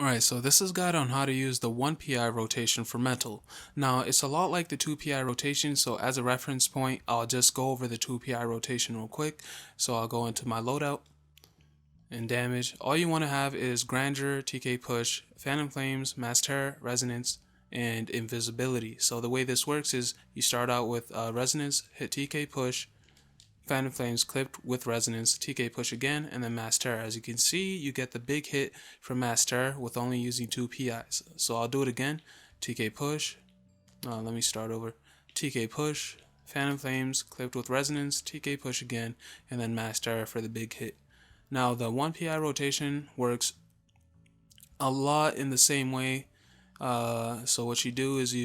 Alright, so this is a guide on how to use the 1 PI rotation for mental. Now, it's a lot like the 2 PI rotation, so as a reference point, I'll just go over the 2 PI rotation real quick. So I'll go into my loadout and damage. All you want to have is Grandeur, TK Push, Phantom Flames, Mass Terror, Resonance, and Invisibility. So the way this works is you start out with Resonance, hit TK Push, Phantom Flames clipped with Resonance, TK Push again, and then Mass Terror. As you can see, you get the big hit from Mass Terror with only using 2 PIs. So I'll do it again. TK Push. Let me start over. TK Push, Phantom Flames clipped with Resonance, TK Push again, and then Mass Terror for the big hit. Now the 1 PI rotation works a lot in the same way. So what you do is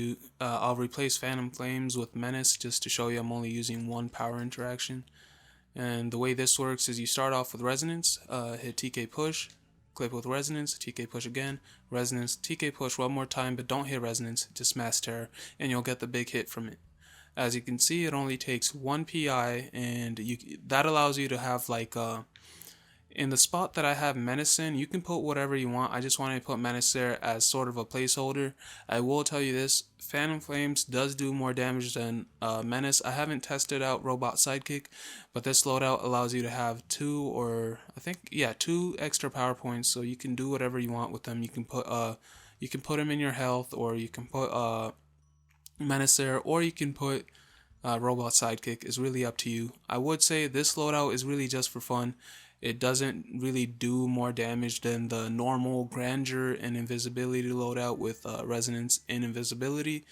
I'll replace Phantom Flames with Menace just to show you I'm only using one power interaction. And the way this works is you start off with Resonance, hit TK Push, clip with Resonance, TK Push again, Resonance, TK Push one more time, but don't hit Resonance, just Mass Terror, and you'll get the big hit from it. As you can see, it only takes 1 PI, and that allows you to have like in the spot that I have Menace in, you can put whatever you want. I just wanted to put Menace there as sort of a placeholder. I will tell you this, Phantom Flames does do more damage than Menace. I haven't tested out Robot Sidekick, but this loadout allows you to have two extra power points, so you can do whatever you want with them. You can put them in your health, or you can put Menace there, or you can put Robot Sidekick. Is really up to you. I would say this loadout is really just for fun. It doesn't really do more damage than the normal Grandeur and Invisibility loadout with Resonance and Invisibility.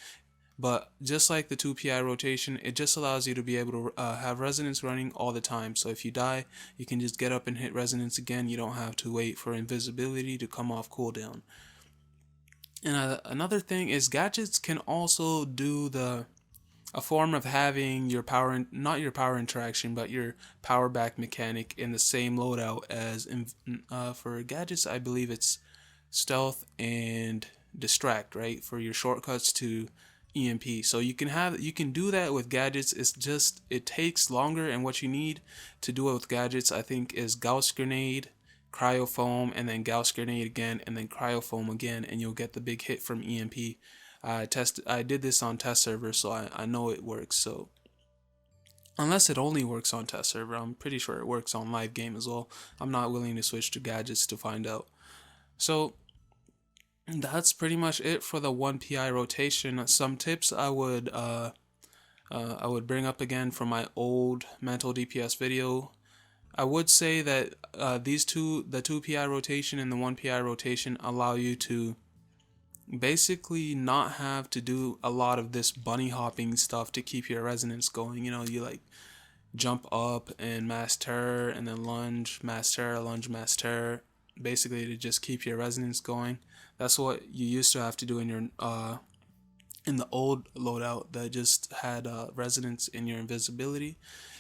But just like the 2 PI rotation, it just allows you to be able to have Resonance running all the time. So if you die, you can just get up and hit Resonance again. You don't have to wait for Invisibility to come off cooldown. And another thing is gadgets can also do a form of having your power, not your power interaction, but your power back mechanic in the same loadout as for gadgets. I believe it's stealth and distract, right? For your shortcuts to EMP. So you can do that with gadgets. It's just it takes longer, and what you need to do it with gadgets, I think, is Gauss Grenade, Cryo Foam, and then Gauss Grenade again, and then Cryo Foam again, and you'll get the big hit from EMP. I did this on test server, so I know it works. So unless it only works on test server, I'm pretty sure it works on live game as well. I'm not willing to switch to gadgets to find out. So that's pretty much it for the 1 PI rotation. Some tips I would bring up again from my old mental DPS video. I would say that the 2 PI rotation and the 1 PI rotation allow you to basically not have to do a lot of this bunny hopping stuff to keep your resonance going. You know, you like jump up and Mass Terror and then lunge, Mass Terror, lunge, Mass Terror, basically to just keep your resonance going. That's what you used to have to do in your in the old loadout that just had resonance in your invisibility.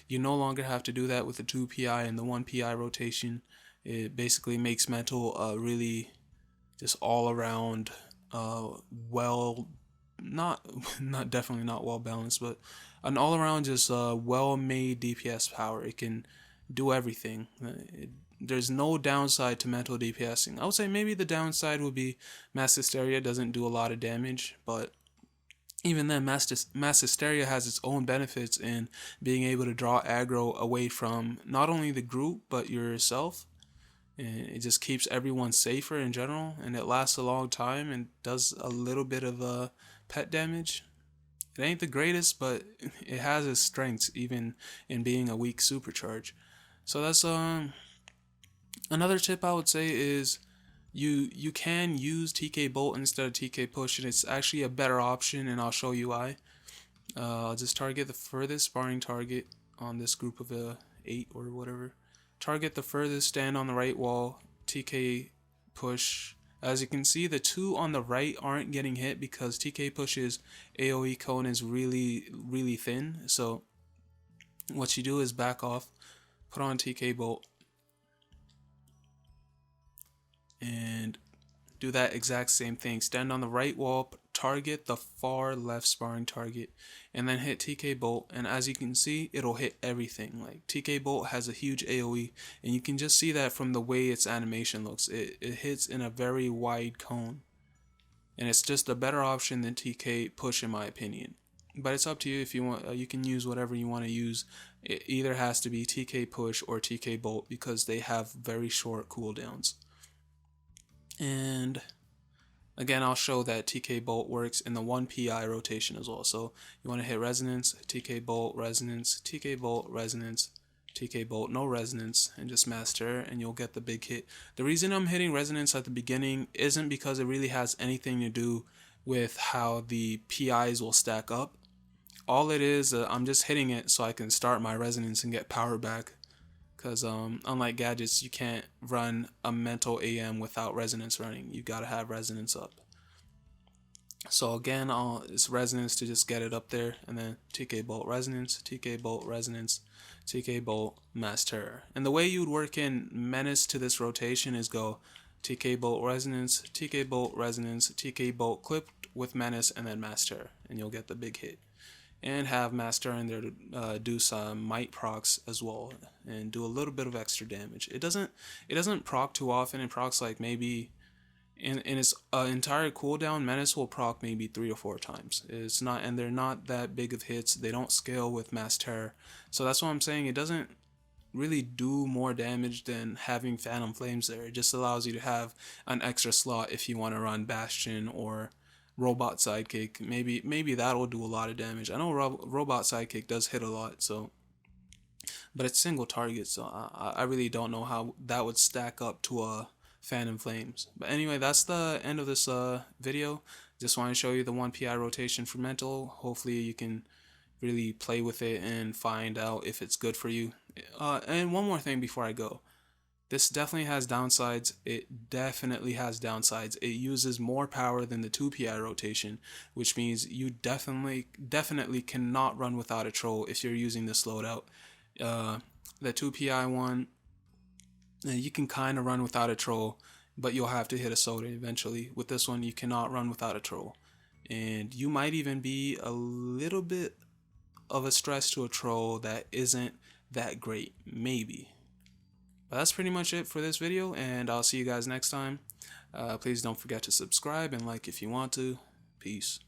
You no longer have to do that with the 2 PI and the 1 PI rotation. It basically makes mental really just all around definitely not well balanced, but an all around just well made DPS power. It can do everything. There's no downside to mental DPSing. I would say maybe the downside would be Mass Hysteria doesn't do a lot of damage, but even then, Mass Hysteria has its own benefits in being able to draw aggro away from not only the group but yourself. And it just keeps everyone safer in general, and it lasts a long time and does a little bit of pet damage. It ain't the greatest, but it has its strengths even in being a weak supercharge. So that's another tip I would say is you can use TK Bolt instead of TK Push, and it's actually a better option, and I'll show you why. I'll just target the furthest sparring target on this group of 8 or whatever. Target the furthest, stand on the right wall, TK Push. As you can see, the 2 on the right aren't getting hit because TK Push's AoE cone is really, really thin. So what you do is back off, put on TK Bolt, and do that exact same thing. Stand on the right wall, target the far left sparring target, and then hit TK Bolt, and as you can see, it'll hit everything. Like, TK Bolt has a huge AoE, and you can just see that from the way its animation looks. It hits in a very wide cone, and it's just a better option than TK Push in my opinion. But it's up to you. If you want, you can use whatever you want to use. It either has to be TK Push or TK Bolt because they have very short cooldowns. And again, I'll show that TK Bolt works in the 1 PI rotation as well. So you want to hit Resonance, TK Bolt, Resonance, TK Bolt, Resonance, TK Bolt, no Resonance, and just Master, and you'll get the big hit. The reason I'm hitting Resonance at the beginning isn't because it really has anything to do with how the PIs will stack up. All it is, I'm just hitting it so I can start my Resonance and get power back. Because unlike gadgets, you can't run a mental AM without Resonance running. You gotta have Resonance up. So again, it's Resonance to just get it up there, and then TK Bolt Resonance, TK Bolt Resonance, TK Bolt Mass Terror. And the way you would work in Menace to this rotation is go TK Bolt Resonance, TK Bolt Resonance, TK Bolt clipped with Menace, and then Mass Terror, and you'll get the big hit. And have Master in there to do some might procs as well and do a little bit of extra damage. It doesn't proc too often. It procs like maybe in its entire cooldown. Menace will proc maybe 3 or 4 times. It's not, and they're not that big of hits. They don't scale with Mass Terror, so that's why I'm saying it doesn't really do more damage than having Phantom Flames there. It just allows you to have an extra slot if you want to run Bastion or Robot Sidekick. Maybe that'll do a lot of damage. I know Robot Sidekick does hit a lot, so, but it's single target, so I really don't know how that would stack up to a Phantom Flames. But anyway, that's the end of this video. Just want to show you the 1 PI rotation for mental. Hopefully you can really play with it and find out if it's good for you. And one more thing before I go. This definitely has downsides. It definitely has downsides. It uses more power than the 2 PI rotation, which means you definitely cannot run without a troll if you're using this loadout. The 2 PI one, you can kind of run without a troll, but you'll have to hit a soda eventually. With this one, you cannot run without a troll, and you might even be a little bit of a stress to a troll that isn't that great, maybe. But that's pretty much it for this video, and I'll see you guys next time. Please don't forget to subscribe and like if you want to. Peace.